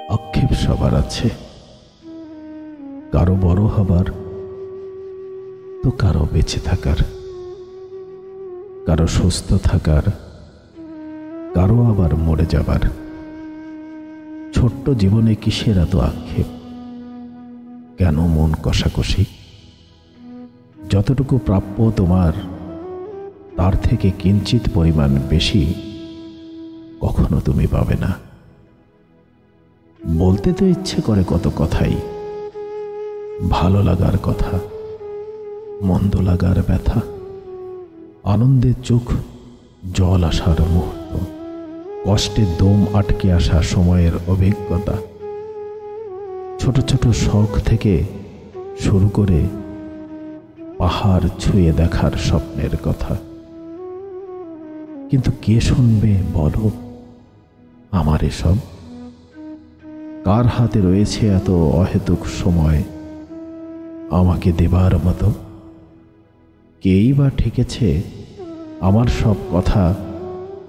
আক্ষেপ সবার আছে, কারো বড় হবার তো কারো বেঁচে থাকার, কারো সুস্থ থাকার, কারো আবার মরে যাবার। ছোট্ট জীবনে কিসের এত আক্ষেপ? কেন মন কষাকষি? যতটুকু প্রাপ্য তোমার তার থেকে কিঞ্চিত পরিমাণ বেশি কখনো তুমি পাবে না। বলতে তো ইচ্ছে করে কত কথাই, ভালো লাগার কথা, মন্দ লাগার ব্যথা, আনন্দের চোখ জল আসার মুহূর্ত, কষ্টে দম আটকে আসা সময়ের অভিজ্ঞতা, ছোট ছোট শখ থেকে শুরু করে পাহাড় ছুঁয়ে দেখার স্বপ্নের কথা। কিন্তু কে শুনবে বলো আমার এসব? কার হাতে রয়েছে এত অহেতুক সময় আমাকে দেবার মতো? কেই বা ঠেকেছে আমার সব কথা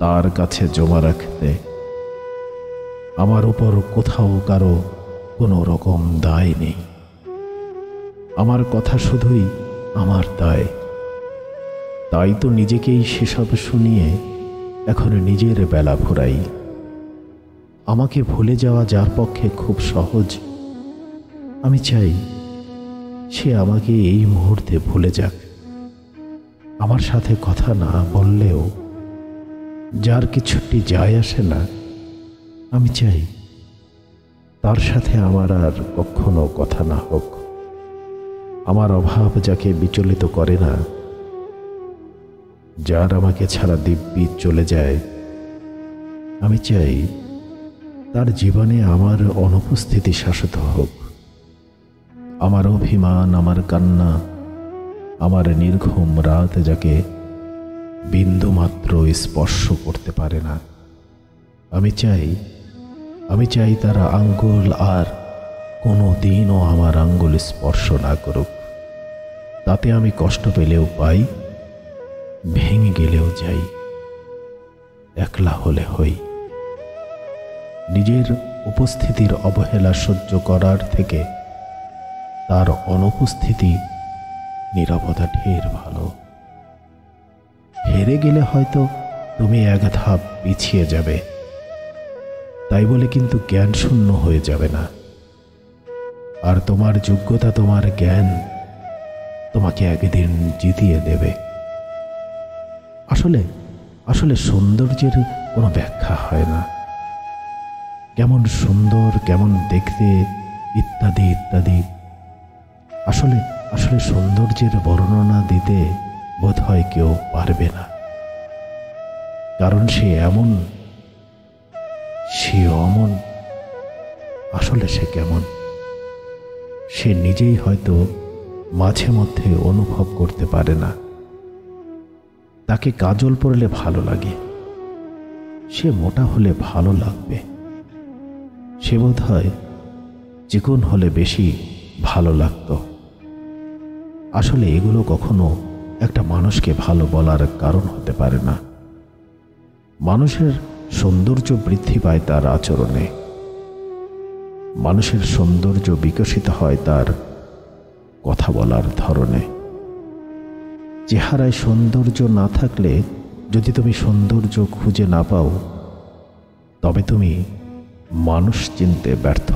তার কাছে জমা রাখতে? আমার উপর কোথাও কারো কোনো রকম দায় নেই। আমার কথা শুধুই আমার দায়। তাই তো নিজেকেই সেসব শুনিয়ে এখন নিজের বেলা ঘুরাই। আমাকে ভুলে যাওয়া যার পক্ষে খুব সহজ, আমি চাই সে আমাকে এই মুহূর্তে ভুলে যাক। আমার সাথে কথা না বললেও যার কিছুটি যায় আসে না, আমি চাই তার সাথে আমার আর কখনো কথা না হোক। আমার অভাব যাকে বিচলিত করে না, যার আমাকে ছাড়া দিব্যি চলে যায়, আমি চাই তার জীবনে আমার অনুপস্থিতি শাশ্বত হোক। আমার অভিমান, আমার কান্না, আমার নির্ঘুম রাত যাকে বিন্দু মাত্র স্পর্শ করতে পারে না, আমি চাই তারা আঙ্গুল আর কোনো দিনও আমার আঙ্গুল স্পর্শ না করুক। তাতে আমি কষ্ট পেলেও পাই, ভেঙে গেলেও যাই, একলা হলে হই। নিজের উপস্থিতির অবহেলা সহ্য করার থেকে তার অনুপস্থিতি নীরবতা ঢের ভালো। হেরে গেলে হয়তো তুমি এক ধাপ পিছিয়ে যাবে, তাই বলে কিন্তু জ্ঞান শূন্য হয়ে যাবে না। আর তোমার যোগ্যতা, তোমার জ্ঞান তোমাকে একদিন জিতিয়ে দেবে। আসলে সৌন্দর্যের কোনো ব্যাখ্যা হয় না। কেমন সুন্দর, কেমন দেখতে, ইত্যাদি ইত্যাদি। আসলে সৌন্দর্যের বর্ণনা দিতে বোধ হয় কেউ পারবে না, কারণ সে এমন, সে অমন। আসলে সে কেমন সে নিজেই হয়তো মাঝে মধ্যে অনুভব করতে পারে না। তাকে কাজল পরলে ভালো লাগে, সে মোটা হলে ভালো লাগবে, সে বোধ হয় চিকন হলে বেশি ভালো লাগতো। আসলে এগুলো কখনো একটা মানুষকে ভালো বলার কারণ হতে পারে না। মানুষের সৌন্দর্য বৃদ্ধি পায় তার আচরণে, মানুষের সৌন্দর্য বিকশিত হয় তার কথা বলার ধরনে। চেহারায় সৌন্দর্য না থাকলে, যদি তুমি সৌন্দর্য খুঁজে না পাও, তবে তুমি মানুষ চিনতে ব্যর্থ।